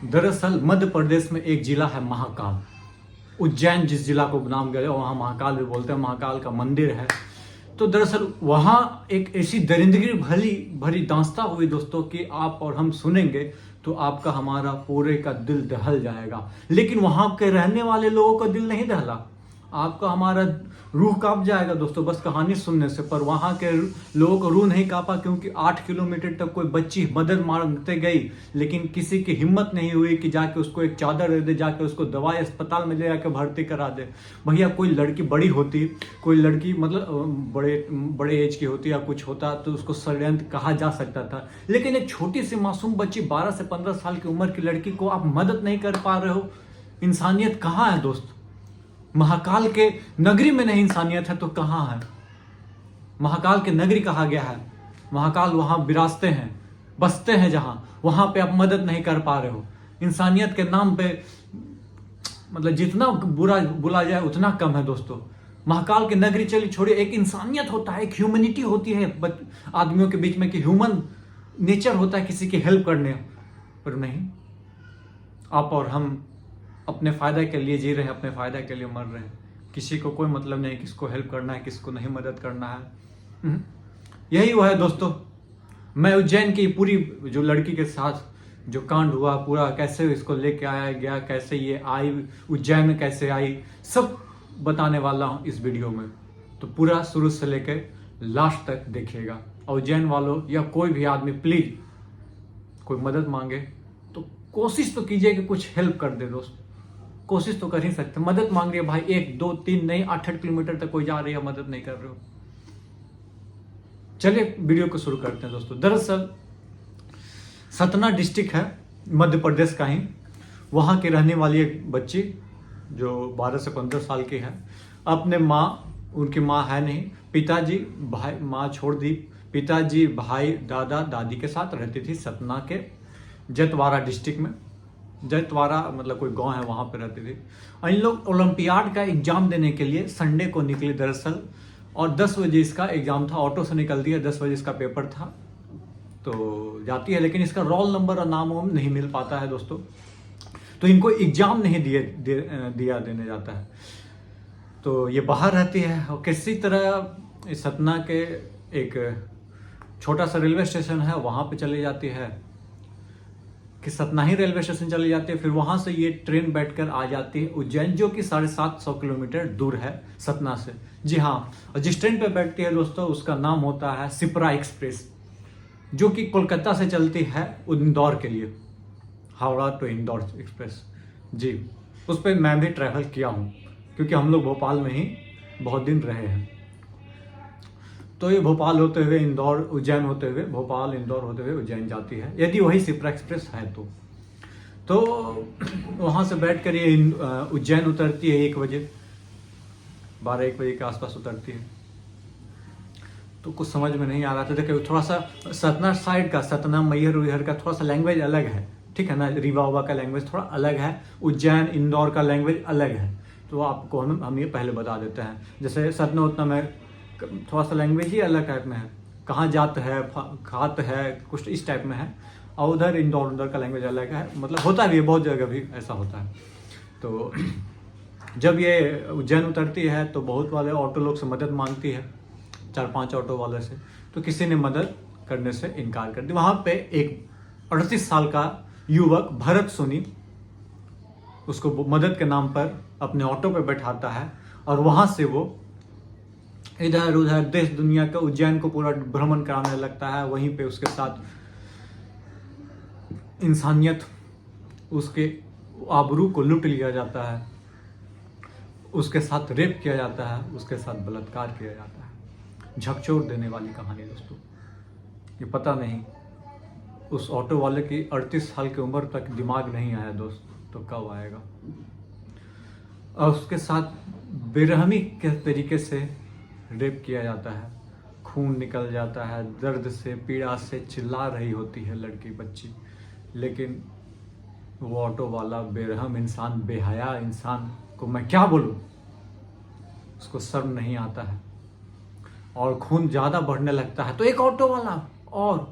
दरअसल मध्य प्रदेश में एक जिला है महाकाल। उज्जैन जिस जिला को नाम गया वहाँ महाकाल भी बोलते हैं, महाकाल का मंदिर है। तो दरअसल वहाँ एक ऐसी दरिंदगी भरी भरी दास्तां हुई दोस्तों कि आप और हम सुनेंगे तो आपका हमारा पूरे का दिल दहल जाएगा। लेकिन वहाँ के रहने वाले लोगों का दिल नहीं दहला, आपका हमारा रूह कांप जाएगा दोस्तों बस कहानी सुनने से। पर वहाँ के लोगों को रूह नहीं कांपा, क्योंकि 8 किलोमीटर तक कोई बच्ची मदद मांगते गई, लेकिन किसी की हिम्मत नहीं हुई कि जाके उसको एक चादर दे दे, जाके उसको दवाई अस्पताल में ले जाकर भर्ती करा दे। भैया कोई लड़की बड़ी होती, कोई लड़की मतलब बड़े एज की होती या कुछ होता तो उसको षड्यंत्र कहा जा सकता था, लेकिन एक छोटी सी मासूम बच्ची 12 से 15 साल की उम्र की लड़की को आप मदद नहीं कर पा रहे हो। इंसानियत कहाँ है दोस्त? महाकाल के नगरी में नहीं इंसानियत है तो कहाँ है? महाकाल के नगरी कहा गया है, महाकाल वहां विराजते हैं, बसते हैं, जहां वहां पे आप मदद नहीं कर पा रहे हो। इंसानियत के नाम पे मतलब जितना बुरा बोला जाए उतना कम है दोस्तों। महाकाल के नगरी चलिए छोड़िए, एक इंसानियत होता है, एक ह्यूमैनिटी होती है आदमियों के बीच में, कि ह्यूमन नेचर होता है किसी की हेल्प करने, पर नहीं। आप और हम अपने फायदे के लिए जी रहे हैं, अपने फायदे के लिए मर रहे हैं। किसी को कोई मतलब नहीं किसको हेल्प करना है, किसको नहीं मदद करना है। यही वो है दोस्तों। मैं उज्जैन की पूरी जो लड़की के साथ जो कांड हुआ, पूरा कैसे इसको लेके आया गया, कैसे ये आई उज्जैन में, कैसे आई, सब बताने वाला हूँ इस वीडियो में। तो पूरा शुरू से लेकर लास्ट तक देखिएगा। उज्जैन वालों या कोई भी आदमी प्लीज कोई मदद मांगे तो कोशिश तो कीजिए कि कुछ हेल्प कर दे दोस्त। कोशिश तो कर ही सकते। मदद मांग रही है भाई, 1 2 3 नहीं 8 किलोमीटर तक कोई जा रही है, मदद नहीं कर रहे हो। चलिए वीडियो को शुरू करते हैं दोस्तों। दरअसल सतना डिस्ट्रिक्ट है मध्य प्रदेश का ही, वहाँ की रहने वाली एक बच्ची जो 12 से 15 साल की है, अपने उनकी माँ है नहीं, पिताजी भाई, माँ छोड़ दी, पिताजी भाई दादा दादी के साथ रहती थी सतना के जतवाड़ा डिस्ट्रिक्ट में। जतवाड़ा मतलब कोई गांव है, वहाँ पे रहती थी। इन लोग ओलंपियाड का एग्जाम देने के लिए संडे को निकले दरअसल, और 10 बजे इसका एग्जाम था। ऑटो से निकलती है, 10 बजे इसका पेपर था तो जाती है, लेकिन इसका रोल नंबर और नाम वाम नहीं मिल पाता है दोस्तों, तो इनको एग्जाम नहीं दिया देने जाता है। तो ये बाहर रहती है और किसी तरह सतना के एक छोटा सा रेलवे स्टेशन है, वहाँ पे चली जाती है, कि सतना ही रेलवे स्टेशन चली जाती है। फिर वहां से ये ट्रेन बैठकर आ जाती है उज्जैन, जो कि 750 किलोमीटर दूर है सतना से। जी हाँ, और जिस ट्रेन पे बैठती है दोस्तों उसका नाम होता है शिप्रा एक्सप्रेस, जो कि कोलकाता से चलती है इंदौर के लिए, हावड़ा टू इंदौर एक्सप्रेस। जी, उस पर मैं भी ट्रैवल किया हूँ, क्योंकि हम लोग भोपाल में ही बहुत दिन रहे हैं। तो ये भोपाल होते हुए इंदौर, उज्जैन होते हुए भोपाल, इंदौर होते हुए उज्जैन जाती है, यदि वही शिप्रा एक्सप्रेस है तो वहाँ से बैठ कर ये उज्जैन उतरती है 1 बजे, 12-1 बजे के आसपास उतरती है। तो कुछ समझ में नहीं आ रहा था। देखिए थोड़ा सा सतना साइड का, सतना मैहर उहर का थोड़ा सा लैंग्वेज अलग है, ठीक है ना। रीवा उवा का लैंग्वेज थोड़ा अलग है, उज्जैन इंदौर का लैंग्वेज अलग है। तो आपको हम ये पहले बता देते हैं। जैसे सतना उतना में थोड़ा सा लैंग्वेज ही अलग टाइप में है, कहाँ जात है, खात है, कुछ इस टाइप में है। और उधर इंदौर उधर का लैंग्वेज अलग है, मतलब होता भी है, बहुत जगह भी ऐसा होता है। तो जब ये उज्जैन उतरती है तो बहुत वाले ऑटो लोग से मदद मांगती है, 4-5 ऑटो वाले से, तो किसी ने मदद करने से इनकार कर दी। वहाँ पे एक 38 साल का युवक भरत सोनी उसको मदद के नाम पर अपने ऑटो पे बैठाता है, और वहाँ से वो इधर उधर देश दुनिया का उज्जैन को पूरा भ्रमण कराने लगता है। वहीं पे उसके साथ इंसानियत, उसके आबरू को लूट लिया जाता है, उसके साथ रेप किया जाता है, उसके साथ बलात्कार किया जाता है। झकझोर देने वाली कहानी दोस्तों। ये पता नहीं उस ऑटो वाले की 38 साल की उम्र तक दिमाग नहीं आया दोस्त, तो कब आएगा। और उसके साथ बेरहमी के तरीके से रेप किया जाता है, खून निकल जाता है, दर्द से पीड़ा से चिल्ला रही होती है लड़की बच्ची, लेकिन वो ऑटो वाला बेरहम इंसान, बेहया इंसान को मैं क्या बोलूं, उसको शर्म नहीं आता है और खून ज़्यादा बढ़ने लगता है। तो एक ऑटो वाला और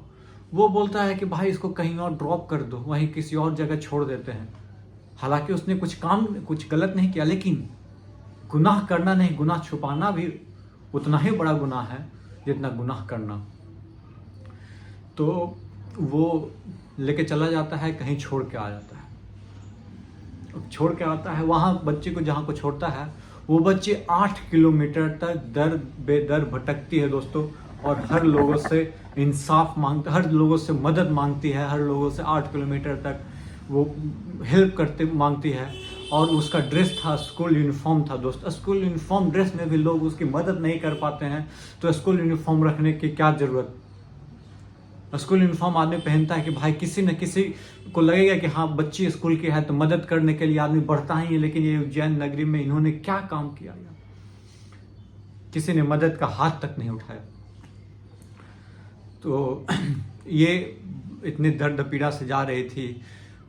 वो बोलता है कि भाई इसको कहीं और ड्रॉप कर दो, वहीं किसी और जगह छोड़ देते हैं। हालांकि उसने कुछ गलत नहीं किया, लेकिन गुनाह करना नहीं, गुनाह छुपाना भी उतना ही बड़ा गुनाह है जितना गुनाह करना। तो वो लेके चला जाता है, कहीं छोड़ के आ जाता है। छोड़ के आता है वहाँ बच्चे को, जहाँ को छोड़ता है वो बच्ची 8 किलोमीटर तक दर बेदर भटकती है दोस्तों, और हर लोगों से इंसाफ मांगती, हर लोगों से मदद मांगती है, हर लोगों से 8 किलोमीटर तक वो हेल्प करते मांगती है। और उसका ड्रेस था, स्कूल यूनिफॉर्म था दोस्त। स्कूल यूनिफॉर्म ड्रेस में भी लोग उसकी मदद नहीं कर पाते हैं, तो स्कूल यूनिफॉर्म रखने की क्या ज़रूरत। स्कूल यूनिफॉर्म आदमी पहनता है कि भाई किसी न किसी को लगेगा कि हाँ बच्ची स्कूल की है, तो मदद करने के लिए आदमी बढ़ता ही है। लेकिन ये उज्जैन नगरी में इन्होंने क्या काम किया यार, किसी ने मदद का हाथ तक नहीं उठाया। तो ये इतनी दर्द पीड़ा से जा रही थी,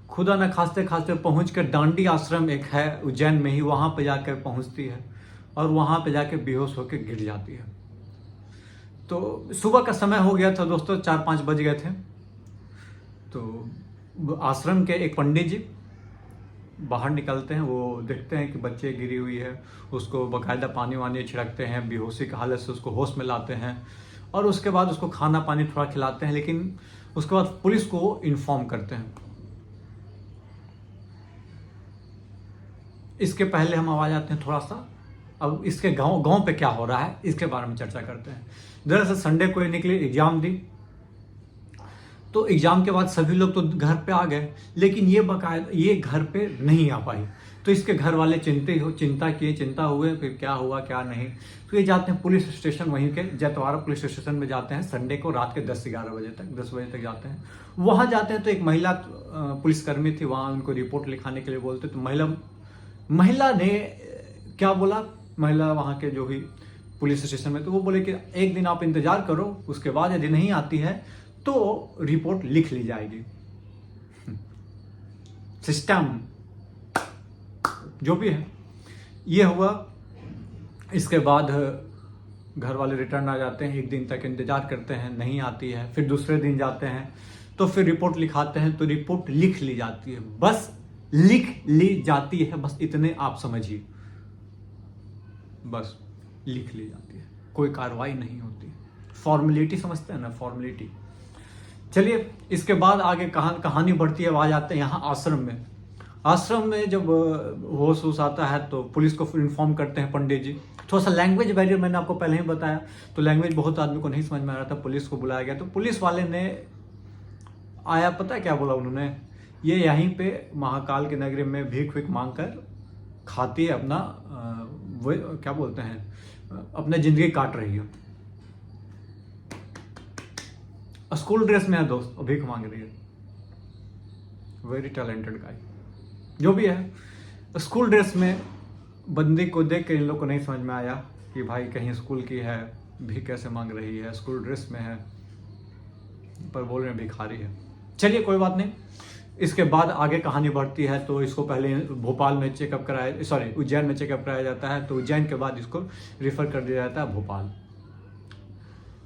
खुदा न खास्ते खास्ते पहुँच कर डांडी आश्रम एक है उज्जैन में ही, वहाँ पर जाकर पहुँचती है और वहाँ पर जाकर बेहोश होकर गिर जाती है। तो सुबह का समय हो गया था दोस्तों, 4-5 बज गए थे। तो आश्रम के एक पंडित जी बाहर निकलते हैं, वो देखते हैं कि बच्चे गिरी हुई है, उसको बाकायदा पानी वानी छिड़कते हैं, बेहोशी की हालत से उसको होश में लाते हैं और उसके बाद उसको खाना पानी थोड़ा खिलाते हैं। लेकिन उसके बाद पुलिस को इन्फॉर्म करते हैं। इसके पहले हम आवाज आते हैं थोड़ा सा, अब इसके गांव पे क्या हो रहा है इसके बारे में चर्चा करते हैं। दरअसल संडे को ये निकली, एग्जाम दी, तो एग्जाम के बाद सभी लोग तो घर पे आ गए, लेकिन ये घर पे नहीं आ पाई। तो इसके घर वाले चिंता हुए फिर क्या हुआ क्या नहीं। तो ये जाते हैं पुलिस स्टेशन, वहीं के जैतवाड़ा पुलिस स्टेशन में जाते हैं। संडे को रात के 10-11 बजे तक, 10 बजे तक जाते हैं। वहां जाते हैं तो एक महिला पुलिसकर्मी थी, वहां उनको रिपोर्ट लिखाने के लिए बोलते। तो महिला ने क्या बोला, महिला वहां के जो भी पुलिस स्टेशन में, तो वो बोले कि एक दिन आप इंतजार करो, उसके बाद यदि नहीं आती है तो रिपोर्ट लिख ली जाएगी। सिस्टम जो भी है ये हुआ। इसके बाद घर वाले रिटर्न आ जाते हैं, एक दिन तक इंतजार करते हैं, नहीं आती है। फिर दूसरे दिन जाते हैं तो फिर रिपोर्ट लिखाते हैं, तो रिपोर्ट लिख ली जाती है, बस लिख ली जाती है, बस इतने आप समझिए, बस लिख ली जाती है, कोई कार्रवाई नहीं होती। फॉर्मेलिटी समझते हैं ना, फॉर्मेलिटी। चलिए इसके बाद आगे कहानी बढ़ती है। आ जाते हैं यहाँ आश्रम में जब होश आता है तो पुलिस को इन्फॉर्म करते हैं पंडित जी। थोड़ा सा लैंग्वेज बैरियर मैंने आपको पहले ही बताया, तो लैंग्वेज बहुत आदमी को नहीं समझ में आ रहा था। पुलिस को बुलाया गया, तो पुलिस वाले ने आया, पता है क्या बोला उन्होंने, ये यहीं पे महाकाल के नगरी में भीख वीख मांग कर खाती है, अपना वो क्या बोलते हैं, अपने जिंदगी काट रही है। स्कूल ड्रेस में है दोस्त, भीख मांग रही है। वेरी टैलेंटेड गाय, जो भी है। स्कूल ड्रेस में बंदी को देख के इन लोग को नहीं समझ में आया कि भाई कहीं स्कूल की है, भीख कैसे मांग रही है, स्कूल ड्रेस में है, पर बोल रहे हैं भिखारी है। चलिए कोई बात नहीं। इसके बाद आगे कहानी बढ़ती है। तो इसको पहले भोपाल में चेकअप कराया, सॉरी उज्जैन में चेकअप कराया जाता है। तो उज्जैन के बाद इसको रेफर कर दिया जाता है भोपाल।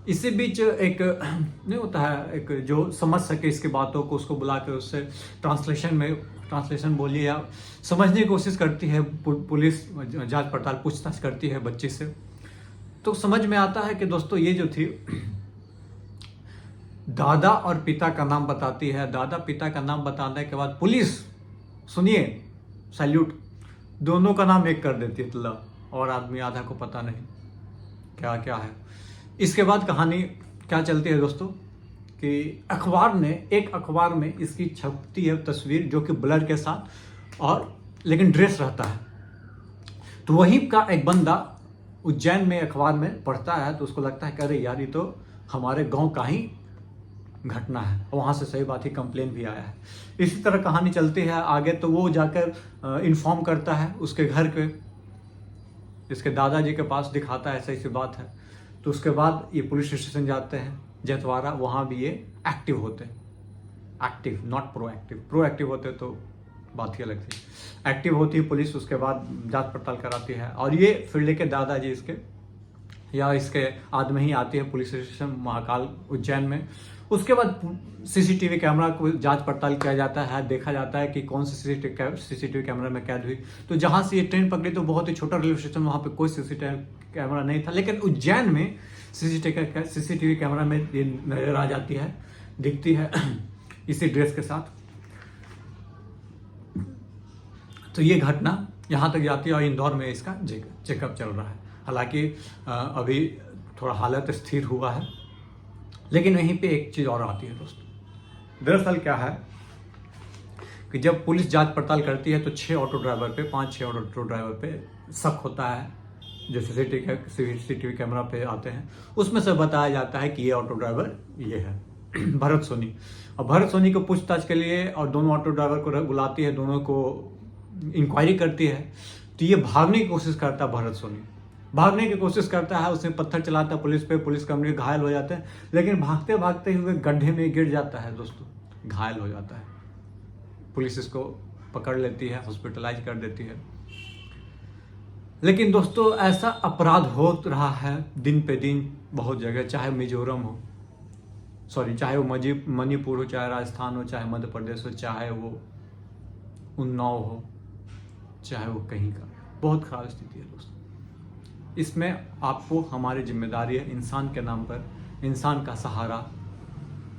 इसी बीच एक नहीं होता है, एक जो समझ सके इसकी बातों को, उसको बुला कर उससे ट्रांसलेशन बोलिए या समझने की कोशिश करती है पुलिस, जांच पड़ताल पूछताछ करती है बच्चे से। तो समझ में आता है कि दोस्तों ये जो थी, दादा और पिता का नाम बताती है। दादा पिता का नाम बताने के बाद पुलिस, सुनिए सैल्यूट, दोनों का नाम एक कर देती है, और आदमी आधा को पता नहीं क्या क्या है। इसके बाद कहानी क्या चलती है दोस्तों कि एक अखबार में इसकी छपती है तस्वीर, जो कि ब्लर के साथ और लेकिन ड्रेस रहता है। तो वहीं का एक बंदा उज्जैन में अखबार में पढ़ता है, तो उसको लगता है कि अरे यार ये तो हमारे गांव का ही घटना है, वहाँ से सही बात ही कंप्लेन भी आया है। इसी तरह कहानी चलती है आगे। तो वो जाकर इन्फॉर्म करता है उसके घर के, इसके दादाजी के पास दिखाता है ऐसी सी बात है। तो उसके बाद ये पुलिस स्टेशन जाते हैं जैतवाड़ा, वहाँ भी ये एक्टिव होते हैं, एक्टिव नॉट प्रोएक्टिव, प्रोएक्टिव होते तो बात ही अलग थी। एक्टिव होती है पुलिस, उसके बाद जांच पड़ताल कराती है। और ये फिर लेके दादाजी इसके या इसके आदमी ही आती है पुलिस स्टेशन महाकाल उज्जैन में। उसके बाद सीसीटीवी कैमरा को जांच पड़ताल किया जाता है, देखा जाता है कि कौन सी सीसीटीवी कैमरा में कैद हुई। तो जहां से ये ट्रेन पकड़ी तो बहुत ही छोटा रेलवे स्टेशन, वहां पे कोई सीसीटीवी कैमरा नहीं था, लेकिन उज्जैन में सीसीटीवी कैमरा में ये नजर आ जाती है, दिखती है इसी ड्रेस के साथ। तो ये घटना यहाँ तक जाती है और इंदौर में इसका चेकअप चल रहा है। हालांकि अभी थोड़ा हालत स्थिर हुआ है, लेकिन वहीं पे एक चीज़ और आती है दोस्तों। दरअसल क्या है कि जब पुलिस जांच पड़ताल करती है तो 5-6 ऑटो ड्राइवर पे शक होता है, जो सीसीटीवी कैमरा पे आते हैं। उसमें से बताया जाता है कि ये ऑटो ड्राइवर ये है भरत सोनी। और भरत सोनी को पूछताछ के लिए और दोनों ऑटो ड्राइवर को बुलाती है, दोनों को इंक्वायरी करती है। तो ये भागने की कोशिश करता है, भरत सोनी भागने की कोशिश करता है, उसमें पत्थर चलाता है पुलिस पे, पुलिस कर्मी घायल हो जाते हैं, लेकिन भागते भागते हुए गड्ढे में गिर जाता है दोस्तों, घायल हो जाता है। पुलिस इसको पकड़ लेती है, हॉस्पिटलाइज कर देती है। लेकिन दोस्तों ऐसा अपराध हो रहा है दिन पे दिन बहुत जगह, चाहे मिजोरम हो, चाहे वो मणिपुर हो, चाहे राजस्थान हो, चाहे मध्य प्रदेश हो, चाहे वो उन्नाव हो, चाहे वो कहीं का। बहुत खराब स्थिति है दोस्तों। इसमें आपको हमारी जिम्मेदारी है, इंसान के नाम पर, इंसान का सहारा,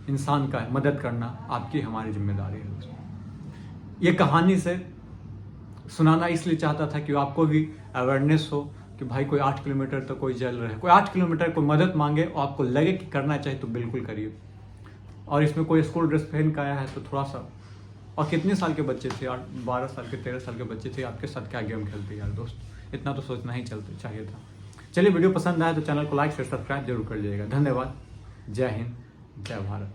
इंसान का मदद करना आपकी हमारी जिम्मेदारी है दोस्तों। ये कहानी से सुनाना इसलिए चाहता था कि आपको भी अवेयरनेस हो कि भाई कोई 8 किलोमीटर तो कोई जल रहा है, कोई 8 किलोमीटर कोई मदद मांगे और आपको लगे कि करना चाहिए तो बिल्कुल करिए। और इसमें कोई स्कूल ड्रेस पहन के आया है तो थोड़ा सा, और कितने साल के बच्चे थे, 12 साल के 13 साल के बच्चे थे, आपके साथ क्या गेम खेलते यार दोस्त, इतना तो सोचना ही चाहिए था। चलिए वीडियो पसंद आया तो चैनल को लाइक शेयर सब्सक्राइब जरूर कर लीजिएगा। धन्यवाद। जय हिंद, जय भारत।